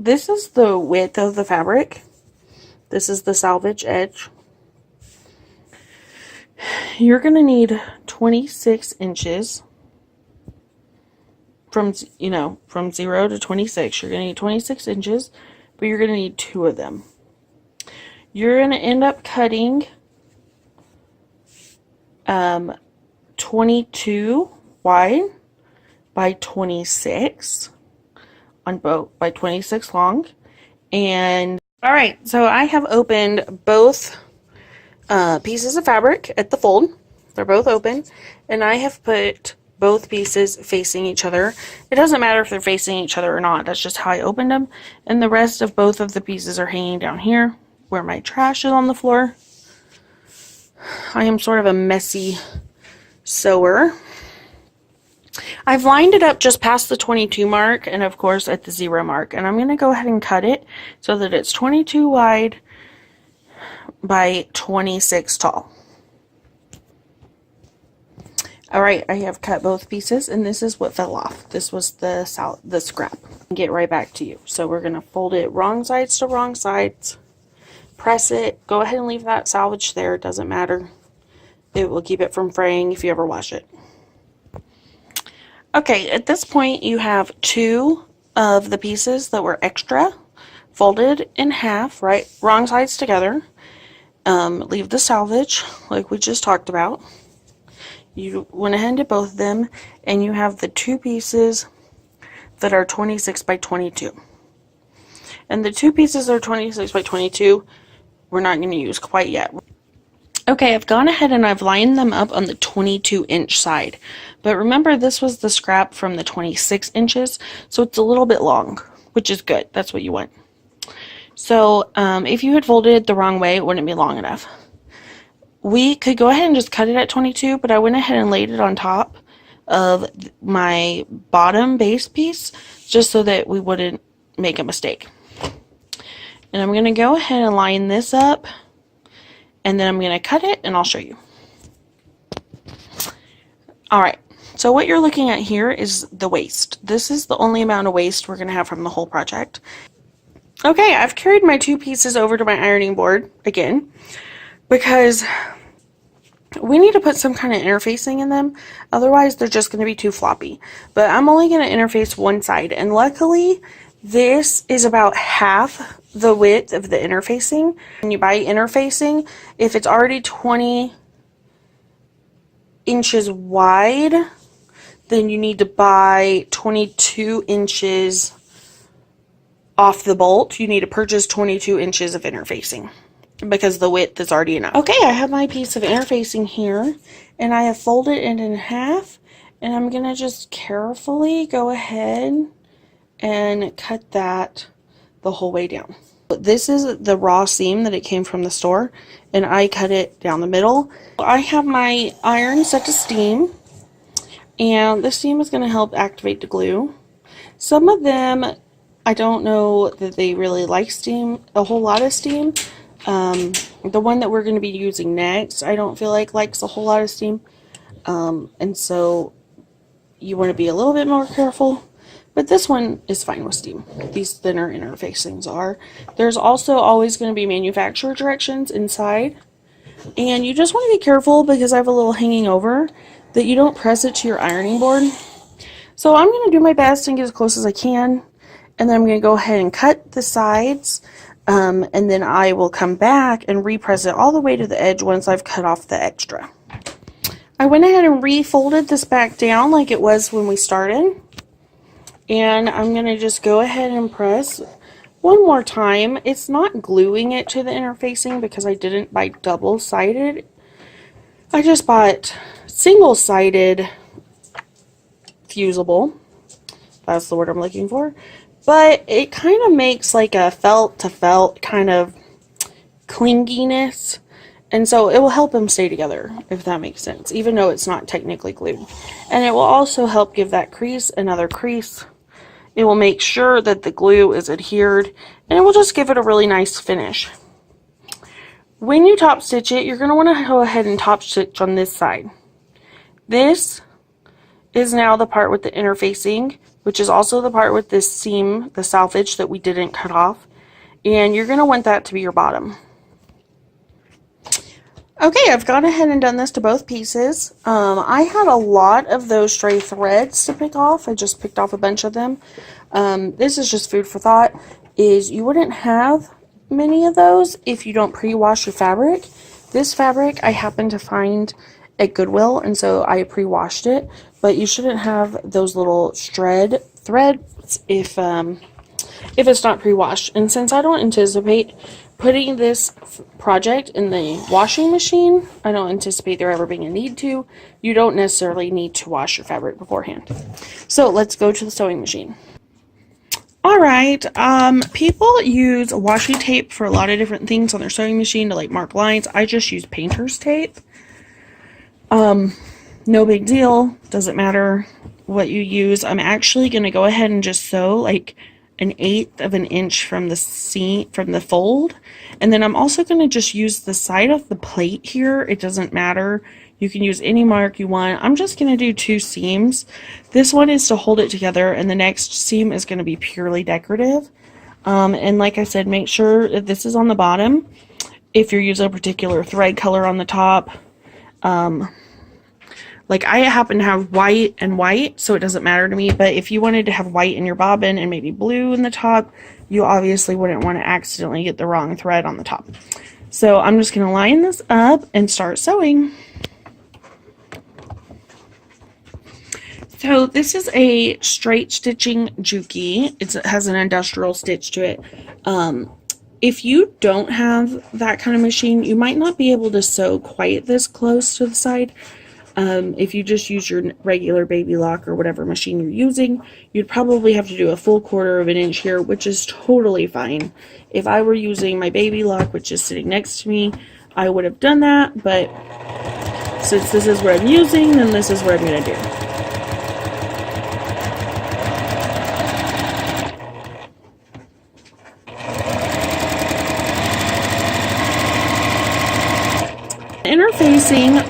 this is the width of the fabric. This is the selvage edge. You're going to need 26 inches from 0 to 26. You're going to need 26 inches, but you're going to need 2 of them. You're going to end up cutting 22 wide by 26 on both, by 26 long. And all right, so I have opened both pieces of fabric at the fold. They're both open, and I have put both pieces facing each other. It doesn't matter if they're facing each other or not. That's just how I opened them. And the rest of both of the pieces are hanging down here where my trash is on the floor. I am sort of a messy sewer. I've lined it up just past the 22 mark and of course at the 0 mark, and I'm going to go ahead and cut it so that it's 22 wide by 26 tall. Alright, I have cut both pieces, and this is what fell off. This was the scrap. Get right back to you. So we're going to fold it wrong sides to wrong sides, press it, go ahead and leave that salvage there, it doesn't matter. It will keep it from fraying if you ever wash it. Okay, at this point you have 2 of the pieces that were extra folded in half, right, wrong sides together. Leave the salvage like we just talked about. You went ahead and did both of them, and you have the 2 pieces that are 26 by 22. And the 2 pieces that are 26 by 22 we're not going to use quite yet. Okay, I've gone ahead and I've lined them up on the 22-inch side. But remember, this was the scrap from the 26 inches, so it's a little bit long, which is good. That's what you want. So if you had folded it the wrong way, it wouldn't be long enough. We could go ahead and just cut it at 22, but I went ahead and laid it on top of my bottom base piece just so that we wouldn't make a mistake. And I'm going to go ahead and line this up, and then I'm going to cut it and I'll show you. Alright, so what you're looking at here is the waist. This is the only amount of waist we're going to have from the whole project. Okay, I've carried my 2 pieces over to my ironing board again because we need to put some kind of interfacing in them, otherwise they're just going to be too floppy. But I'm only going to interface one side, and luckily this is about half the width of the interfacing. When you buy interfacing, if it's already 20 inches wide, then you need to buy 22 inches off the bolt. You need to purchase 22 inches of interfacing because the width is already enough. Okay, I have my piece of interfacing here, and I have folded it in half, and I'm going to just carefully go ahead and cut that the whole way down. This is the raw seam that it came from the store, and I cut it down the middle. I have my iron set to steam, and the steam is going to help activate the glue. Some of them, I don't know that they really like steam, a whole lot of steam. The one that we're going to be using next, I don't feel like likes a whole lot of steam, and so you want to be a little bit more careful. But this one is fine with steam. These thinner interfacings are. There's also always going to be manufacturer directions inside. And you just want to be careful, because I have a little hanging over, that you don't press it to your ironing board. So I'm going to do my best and get as close as I can. And then I'm going to go ahead and cut the sides. And then I will come back and repress it all the way to the edge once I've cut off the extra. I went ahead and refolded this back down like it was when we started. And I'm going to just go ahead and press one more time. It's not gluing it to the interfacing because I didn't buy double-sided. I just bought single-sided fusible. That's the word I'm looking for. But it kind of makes like a felt-to-felt kind of clinginess. And so it will help them stay together, if that makes sense, even though it's not technically glued. And it will also help give that crease another crease. It will make sure that the glue is adhered, and it will just give it a really nice finish. When you top stitch it, you're going to want to go ahead and top stitch on this side. This is now the part with the interfacing, which is also the part with this seam, the salvage that we didn't cut off. And you're going to want that to be your bottom. Okay, I've gone ahead and done this to both pieces. I had a lot of those stray threads to pick off. I just picked off a bunch of them. This is just food for thought, is you wouldn't have many of those if you don't pre-wash your fabric. This fabric I happened to find at Goodwill, and so I pre-washed it, but you shouldn't have those little threads if it's not pre-washed. And since I don't anticipate putting this project in the washing machine, I don't anticipate there ever being a need to. You don't necessarily need to wash your fabric beforehand. So let's go to the sewing machine. Alright, people use washi tape for a lot of different things on their sewing machine to like mark lines. I just use painter's tape. No big deal, doesn't matter what you use. I'm actually going to go ahead and just sew like 1/8 of an inch from the seam, from the fold, and then I'm also going to just use the side of the plate here. It doesn't matter, you can use any mark you want. I'm just going to do 2 seams. This one is to hold it together, and the next seam is going to be purely decorative. And like I said, make sure that this is on the bottom. If you're using a particular thread color on the top, like I happen to have white and white, so it doesn't matter to me, but if you wanted to have white in your bobbin and maybe blue in the top, you obviously wouldn't want to accidentally get the wrong thread on the top. So I'm just going to line this up and start sewing. So this is a straight stitching Juki. It has an industrial stitch to it. If you don't have that kind of machine, you might not be able to sew quite this close to the side. If you just use your regular baby lock or whatever machine you're using, you'd probably have to do a full 1/4 of an inch here, which is totally fine. If I were using my baby lock, which is sitting next to me, I would have done that, but since this is what I'm using, then this is what I'm going to do. Interfacing,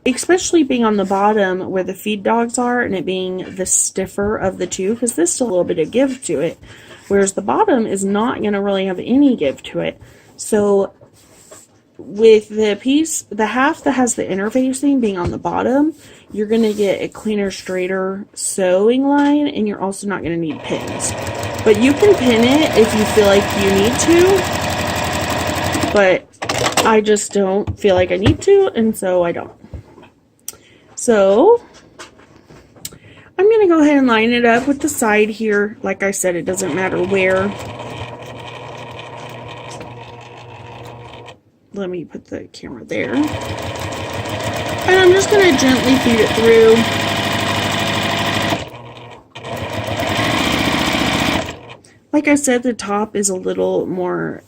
especially being on the bottom where the feed dogs are and it being the stiffer of the two, because this still a little bit of give to it, whereas the bottom is not going to really have any give to it. So with the piece, the half that has the interfacing being on the bottom, you're going to get a cleaner, straighter sewing line, and you're also not going to need pins. But you can pin it if you feel like you need to, but I just don't feel like I need to, and so I don't. So I'm going to go ahead and line it up with the side here. Like I said, it doesn't matter where. Let me put the camera there. And I'm just going to gently feed it through. Like I said, the top is a little more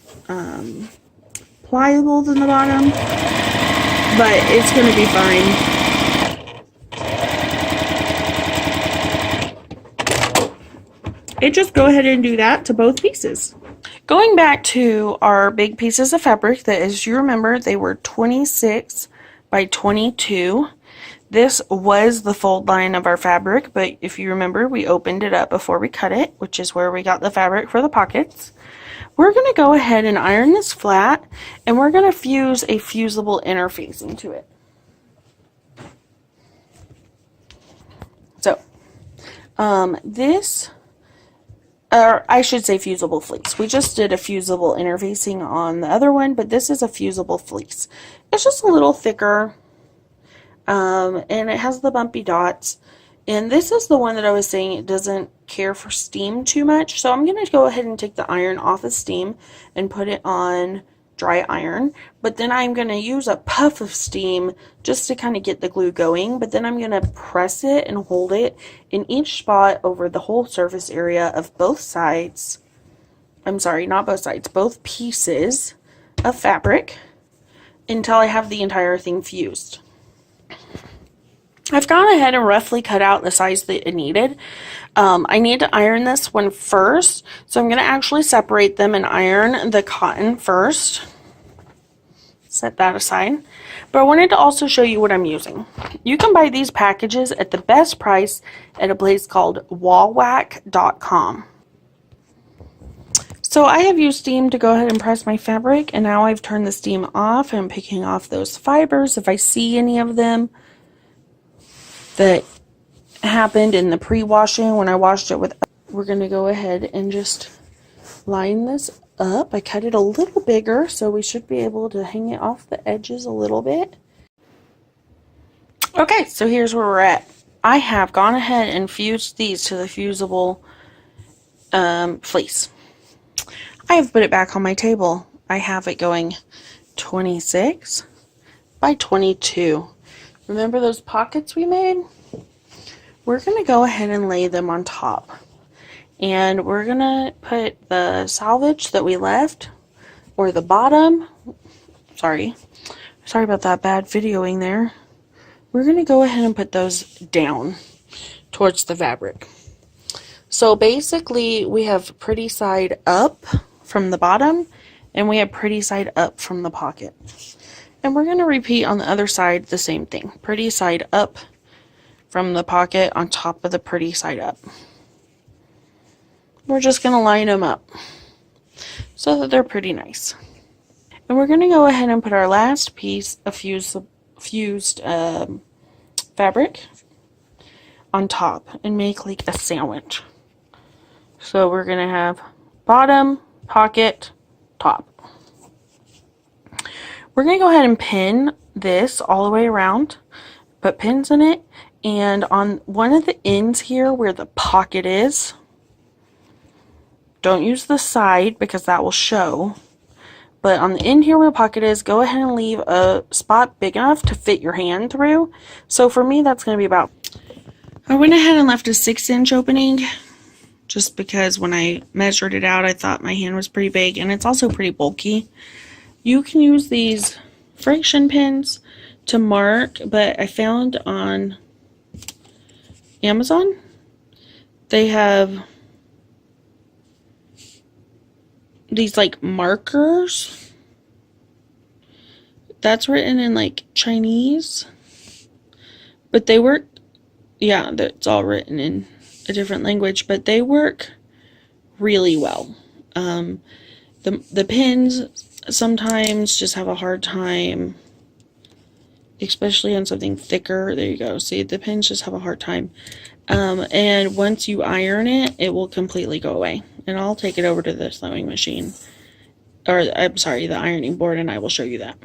pliable than the bottom, but it's going to be fine. And just go ahead and do that to both pieces. Going back to our big pieces of fabric that, as you remember, they were 26 by 22. This was the fold line of our fabric, but if you remember, we opened it up before we cut it, which is where we got the fabric for the pockets. We're going to go ahead and iron this flat, and we're going to fuse a fusible interfacing to it. So, or I should say fusible fleece. We just did a fusible interfacing on the other one, but this is a fusible fleece. It's just a little thicker, and it has the bumpy dots. And this is the one that I was saying it doesn't care for steam too much. So I'm going to go ahead and take the iron off of steam and put it on dry iron. But then I'm going to use a puff of steam just to kind of get the glue going. But then I'm going to press it and hold it in each spot over the whole surface area of both sides. I'm sorry, not both sides, both pieces of fabric until I have the entire thing fused. I've gone ahead and roughly cut out the size that it needed. I need to iron this one first, so I'm going to actually separate them and iron the cotton first. set that aside. But I wanted to also show you what I'm using. You can buy these packages at the best price at a place called wallwack.com. So I have used steam to go ahead and press my fabric, and now I've turned the steam off and I'm picking off those fibers if I see any of them that happened in the pre-washing when I washed it with. We're going to go ahead and just line this up. I cut it a little bigger, so we should be able to hang it off the edges a little bit. Okay, so here's where we're at. I have gone ahead and fused these to the fusible fleece. I have put it back on my table. I have it going 26 by 22. Remember those pockets we made? We're going to go ahead and lay them on top. And we're going to put the salvage that we left, or the bottom. Sorry about that bad videoing there. We're going to go ahead and put those down towards the fabric. So basically we have pretty side up from the bottom, and we have pretty side up from the pocket. And we're going to repeat on the other side the same thing. Pretty side up from the pocket on top of the pretty side up. We're just going to line them up so that they're pretty nice. And we're going to go ahead and put our last piece of fused fabric on top and make like a sandwich. So we're going to have bottom, pocket, top. We're going to go ahead and pin this all the way around, put pins in it, and on one of the ends here where the pocket is, don't use the side because that will show, but on the end here where the pocket is, go ahead and leave a spot big enough to fit your hand through. So for me, that's going to be about, I went ahead and left a 6-inch opening just because when I measured it out, I thought my hand was pretty big, and it's also pretty bulky. You can use these Frixion pins to mark, but I found on Amazon they have these like markers that's written in like Chinese, but they work, yeah, that's all written in a different language, but they work really well. The pins sometimes just have a hard time, especially on something thicker. There you go. See, the pins just have a hard time. And once you iron it, it will completely go away. And I'll take it over to the sewing machine, or I'm sorry, the ironing board, and I will show you that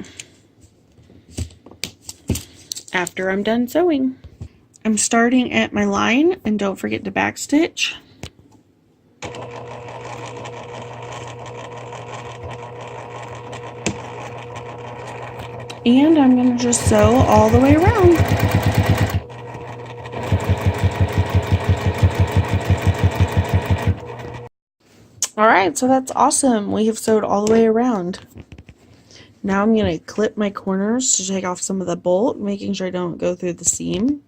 after I'm done sewing. I'm starting at my line, and don't forget to backstitch. And I'm going to just sew all the way around. Alright, so that's awesome. We have sewed all the way around. Now I'm going to clip my corners to take off some of the bolt, making sure I don't go through the seam.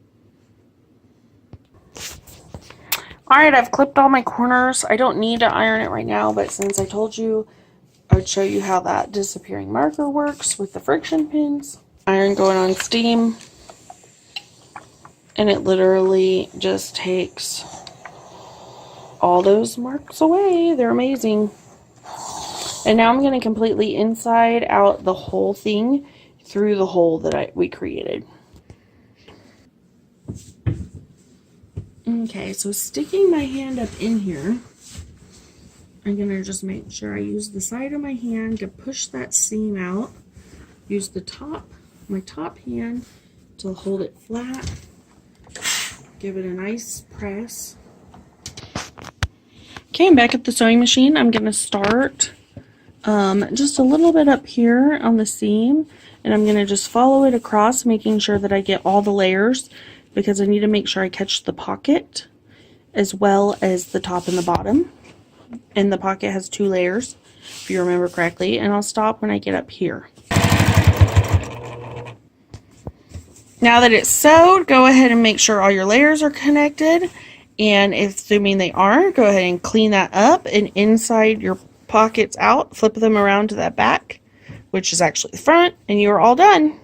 Alright, I've clipped all my corners. I don't need to iron it right now, but since I told you I would show you how that disappearing marker works with the Frixion pins. Iron going on steam, and it literally just takes all those marks away. They're amazing. And now I'm going to completely inside out the whole thing through the hole that we created. Okay, so sticking my hand up in here, I'm going to just make sure I use the side of my hand to push that seam out. Use the top, my top hand to hold it flat. Give it a nice press. Okay, I'm back at the sewing machine. I'm going to start just a little bit up here on the seam, and I'm going to just follow it across, making sure that I get all the layers, because I need to make sure I catch the pocket as well as the top and the bottom. And the pocket has 2 layers, if you remember correctly, and I'll stop when I get up here. Now that it's sewed, go ahead and make sure all your layers are connected, and if assuming they are, go ahead and clean that up, and inside your pockets out, flip them around to that back which is actually the front, and you are all done.